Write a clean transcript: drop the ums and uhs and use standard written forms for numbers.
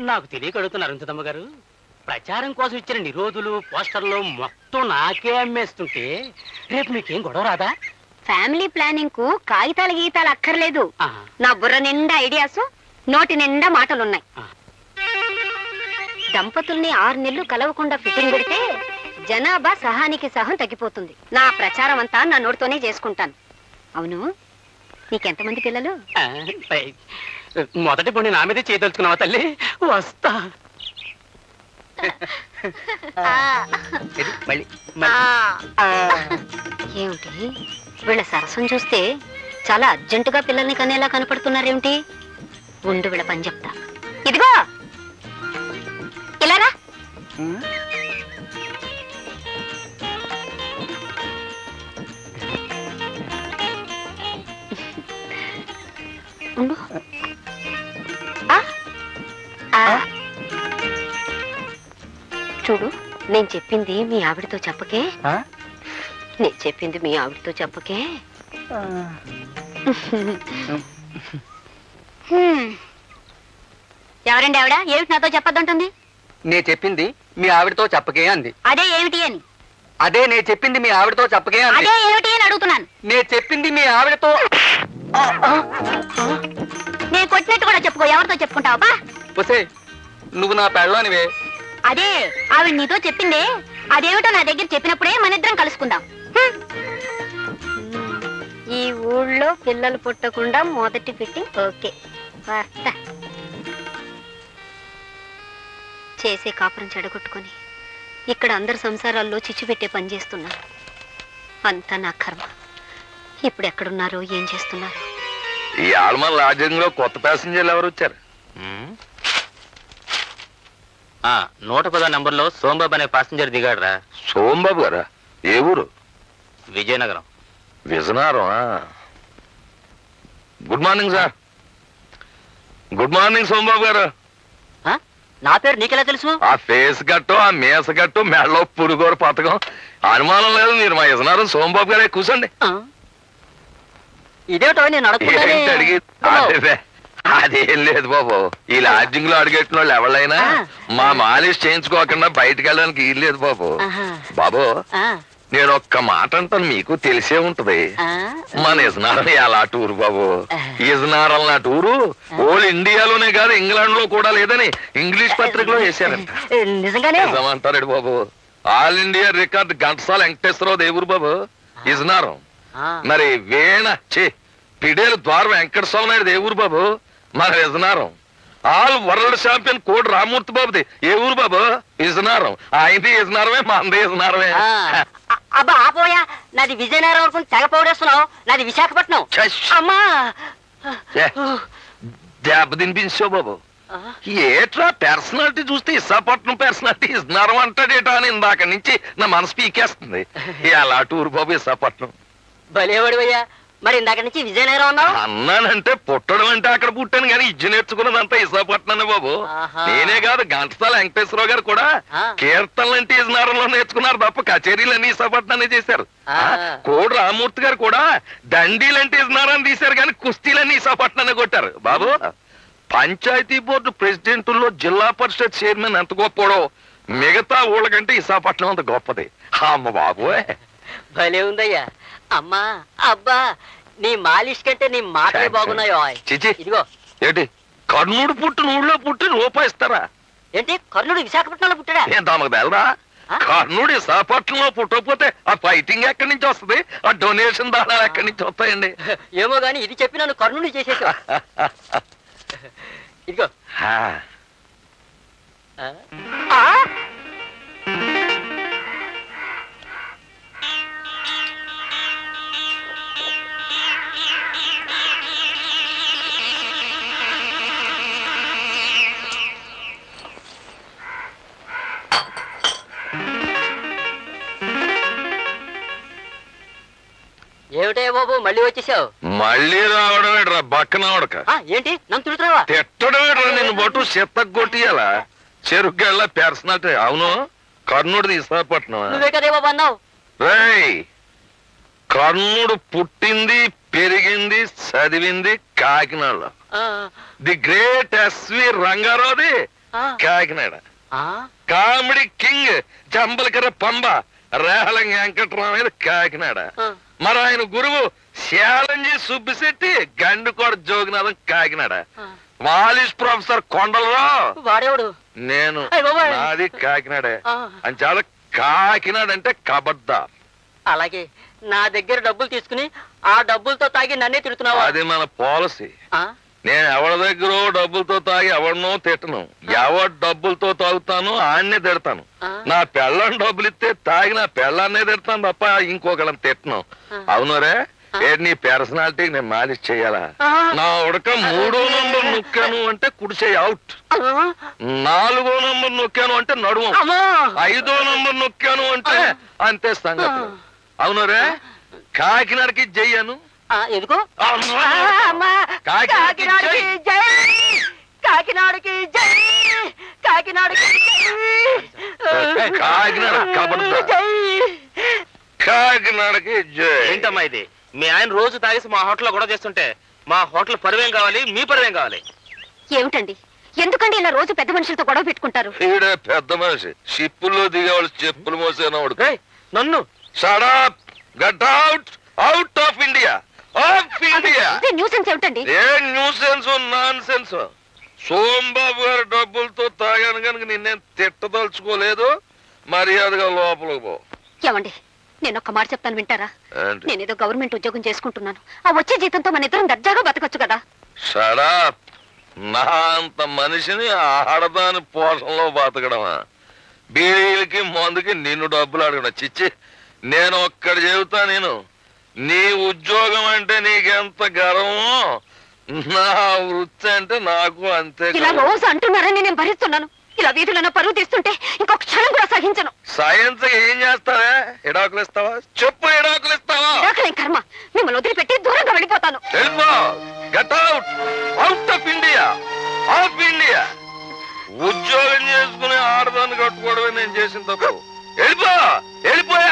నాకు తెలియక అడుగుతున్నారు అరుంధతమ్మ గారు. ప్రచారం కోసం ఇచ్చిన నిరోధులు పోస్టర్లు మొత్తం నాకే అమ్మేస్తుంటే రేపు మీకేం గొడవ రాదా? ఫ్యామిలీ ప్లానింగ్ కు కాగితాలు గీతాలు అక్కర్లేదు. నా బుర్ర నిండా ఐడియాస్, నోటి నిండా మాటలున్నాయి. దంపతుల్ని 6 నెలలు కలవకుండా ఫిట్టింగ్ పెడితే జనాభా సహానికి సహం తగ్గిపోతుంది. నా ప్రచారం అంతా నా నోటితోనే చేసుకుంటాను. అవును, నీకెంతమంది పిల్లలు? మొదటి పొండి నా మీదే చేయదలుచుకున్నావా తల్లి? వస్తా. ఏమిటి వీళ్ళ సరసం చూస్తే చాలా అర్జెంటుగా పిల్లల్ని కనేలా కనపడుతున్నారేమిటి? ఉండు వీళ్ళ పని చెప్తా. ఇదిగో ఇలారా. ఉండు. చూడు, నేను చెప్పింది మీ ఆవిడతో చెప్పకే. నేను చెప్పింది మీ ఆవిడతో చెప్పకే. ఎవరండి ఆవిడ? ఏమిటి నాతో చెప్పొద్దంటుంది? నే చెప్పింది మీ ఆవిడతో చెప్పకే అంది. అదే ఏమిటి అని? అదే నే చెప్పింది మీ ఆవిడతో చెప్పకే అంది. అదే ఏమిటి అని అడుగుతున్నాను. నే చెప్పింది మీ ఆవిడతో. నేను కొట్టినట్టు కూడా చెప్పుకో. ఎవరితో చెప్పుకుంటావా? వసే, నువ్వు నా పెళ్ళానివే. అదే ఆవిడ నీతో చెప్పిందే. అదేమిటో నా దగ్గర చెప్పినప్పుడే మన ఇద్దరం కలుసుకుందాం. ఈ ఊళ్ళో పిల్లలు పుట్టకుండా మొదటి ఫిట్టింగ్ ఓకే. చేసే కాపురం చెడగొట్టుకొని ఇక్కడ అందరి సంసారాల్లో చిచ్చు పెట్టే పని చేస్తున్నారు. అంతా నా కర్మ. ఇప్పుడు ఎక్కడున్నారో, ఏం చేస్తున్నారు? ఈ ఆల్మా లాడ్జింగ్ లో కొత్త ప్యాసింజర్లు ఎవరు వచ్చారు? 110 నంబర్లో సోంబాబు అనే ప్యాసింజర్ దిగాడురా. సోంబాబు గారా? ఏ ఊరు? Vizianagaram. Vizianagaram. Good morning sir. Good morning Sombabu గారు. నా పేరు నీకెలా తెలుసు? ఆ ఫేస్ గట్టు ఆ మేస గట్టు మెడలో పురుగోరు పథకం అనుమానం లేదు. మీరు మా యజనారం సోమబాబు గారే కూర్చోండి. ఇదేటో నేను ఏంటి అడిగి అదేం లేదు బాబు. ఈ లాడ్జింగ్ లో అడిగెట్టిన వాళ్ళు ఎవరైనా మా మాలిష్ చేయించుకోకుండా బయటకు వెళ్ళడానికి వీలు లేదు బాబు. బాబు నేను ఒక్క మాట అంటాను, మీకు తెలిసే ఉంటది. మన ఇజనారం ఎలా టూరు బాబు. ఇజనారం నా టూరు ఓల్ ఇండియాలోనే కాదు ఇంగ్లాండ్ లో కూడా లేదని ఇంగ్లీష్ పత్రికలో వేశారంట. నిజమంటారు బాబు. All India record Ghantasala Venkateswararao దేవురు బాబు ఇజనారం. మరి వీణ పిడేలు ద్వారం వెంకట స్వామి నాయుడు దేవురు బాబు మన ఇజనారం. ఆల్ వరల్డ్ ఛాంపియన్ కోడి రామూర్తి బాబుది ఏ ఊరు బాబు ఇజనారం. ఆయనది ఇజనారమే మనది ఇజనారమే. అబ్బా ఆపోయా, నాది విజయనగరం వరకు తెగ పౌడేస్తున్నావు. నాది విశాఖపట్నం. అమ్మా దెబ్బ తినిపించావు బాబు. ఏట్రా పర్సనాలిటీ చూస్తే విశాఖపట్నం పర్సనాలిటీ ఇజనారం అంటాడేటా అని ఇందాక నుంచి నా మనసు పీకేస్తుంది. ఎలా టూరు బాబు విశాఖపట్నం. భలేవాడివయ్యా, మరి ఇందాక నుంచి విజయనగరం అన్నావు. అన్నానంటే పుట్టడం అంటే అక్కడ పుట్టాను కానీ ఇజ్జు నేర్చుకున్నదంతా విశాఖపట్నం బాబు. నేనే కాదు ఘంటసాల వెంకటేశ్వరరావు గారు కూడా కీర్తనలు అంటే ఇజనారంలో నేర్చుకున్నారు తప్ప కచేరీలన్నీ విశాఖపట్నాన్ని చేశారు. కోడి రామూర్తి గారు కూడా దండీలంటే ఇజనారాన్ని తీశారు కానీ కుస్తీలన్నీ విశాఖపట్నాన్ని కొట్టారు బాబు. పంచాయతీ బోర్డు ప్రెసిడెంట్లో జిల్లా పరిషత్ చైర్మన్ ఎంత గొప్పడో మిగతా ఊళ్ళకంటే విశాఖపట్నం అంత గొప్పది. అమ్మ బాబు భలే ఉందయ్యా. అమ్మా అబ్బా, నీ మాలిష్ కంటే నీ మాటలే బాగున్నాయో. చిచి ఇదిగో ఏంటి కర్ణుడు పుట్టిన ఊళ్ళో పుట్టి రూపాయి ఇస్తారా ఏంటి? కర్ణుడు విశాఖపట్నంలో పుట్టాడా? ఏం తమకు తెలరా? కర్ణుడు విశాఖపట్నంలో పుట్టకపోతే ఆ ఫైటింగ్ ఎక్కడి నుంచి వస్తుంది, ఆ డొనేషన్ దానాలు ఎక్కడి నుంచి వస్తాయండి? ఏమో గాని ఇది చెప్పి నన్ను కర్ణుడు చేసేసా. ఇదిగో ఏమిటే బాబు మళ్ళీ వచ్చేసావు? మళ్ళీ రావడమేట్రా బక్కనవడక. ఏంటి నన్ను తిడుతున్నావా? తిట్టడమేట్రా నిన్ను బట్టు చెత్తకు కొట్టియాలా చెరుగ్గళ్ళ పర్సనాలిటీ. అవును కర్ణుడు విశాఖపట్నం. నువ్వే కదే బాబు అన్నావు. రేయ్ కర్ణుడు పుట్టింది పెరిగింది చదివింది కాకినాడలో. ది గ్రేట్ ఎస్వి రంగారావుది కాకినాడ. కామెడీ కింగ్ జంబలకర పంబ రేహలంగి వెంకటరామయ్య కాకినాడ. మరి ఆయన గురువు శాలంజీ సుబ్బిశెట్టి గండుకోట జోగినాథం కాకినాడ. మాలిష్ ప్రొఫెసర్ కొండలరావు వాడేవాడు నేను నాది కాకినాడే. అని చాలా కాకినాడ అంటే కబడ్దార్. అలాగే నా దగ్గర డబ్బులు తీసుకుని ఆ డబ్బులతో తాగి నన్నే తిడుతున్నావా? అది మన పాలసీ. నేను ఎవరి దగ్గర డబ్బులతో తాగి ఎవరినో తిట్టను. ఎవరి డబ్బులతో తాగుతాను ఆన్నే తిడతాను. నా పెళ్ళని డబ్బులు ఇస్తే తాగి నా పెళ్ళాన్నే తిడతాను తప్ప ఇంకొకళ్ళని తిట్టను. అవునరే నీ పర్సనాలిటీ నేను మాలిష్ చెయ్యాలా? నా ఉడక 3వ నంబర్ నొక్కాను అంటే కుడిచేయి అవుట్, 4వ నంబర్ నొక్కాను అంటే నడుము, 5వ నంబర్ నొక్కాను అంటే అంతే సంగతి. అవునరే కాకినాడకి జయ్యాను. ఎందుకు? కాకినాడకి కాకినాడకి జై, కాకినాడకి కాకినాడ కాకినాడకి జై. ఏంటమ్మా ఇది? మీ ఆయన రోజు తాగేసి మా హోటల్లో కూడా చేస్తుంటే మా హోటల్ పరువేం కావాలి, మీ పరువేం కావాలి? ఏమిటండి ఎందుకండి ఇలా రోజు పెద్ద మనుషులతో గొడవ పెట్టుకుంటారు? ఈడే పెద్ద మనిషి షిప్పుల్లో దిగేవాళ్ళు చెప్పులు మోసేనవాడు. నన్ను shut up get out out of India of India. Nuisance ఏమిటండి? ఏ న్యూసెన్స్ నాన్ సెన్స్. సోంబాబు గారి డబ్బులతో తాగాను కనుక నిన్నేం తిట్టదలుచుకోలేదు. మర్యాదగా లోపలికి పో. ఏమండి నేను ఒక్క మాట చెప్తాను వింటారా? నేనేదో గవర్నమెంట్ ఉద్యోగం చేసుకుంటున్నాను. ఆ వచ్చే జీతంతో మన ఇద్దరం దర్జాగా బతకొచ్చు కదా. షడప్. నా అంత మనిషిని ఆడదాని పోషణలో బతకడమా? బీడీలకి మందుకి నిన్ను డబ్బులు అడగడం చిచ్చి. నేను ఒక్కడి చెబుతా, నేను నీ ఉద్యోగం అంటే నీకెంత గర్వమో నా వృత్తి అంటే నాకు అంతే. ఇలా రోజు అంటున్నారని నేను భరిస్తున్నాను. ఇలా వీధులను పరువు తీస్తుంటే ఇంకొక క్షణం కూడా సహించను. సైన్స్ ఏం చేస్తావా? ఎడాకులు ఇస్తావా? చెప్పు ఎడాకులు ఇస్తావా? కర్మ మిమ్మల్ని వదిలిపెట్టి దూరంగా వెళ్ళిపోతాను. వెళ్ళిపో. Get out out of India of India. ఉద్యోగం కట్టుకోవడమే నేను చేసిన తప్పు. వెళ్ళిపో వెళ్ళిపోయా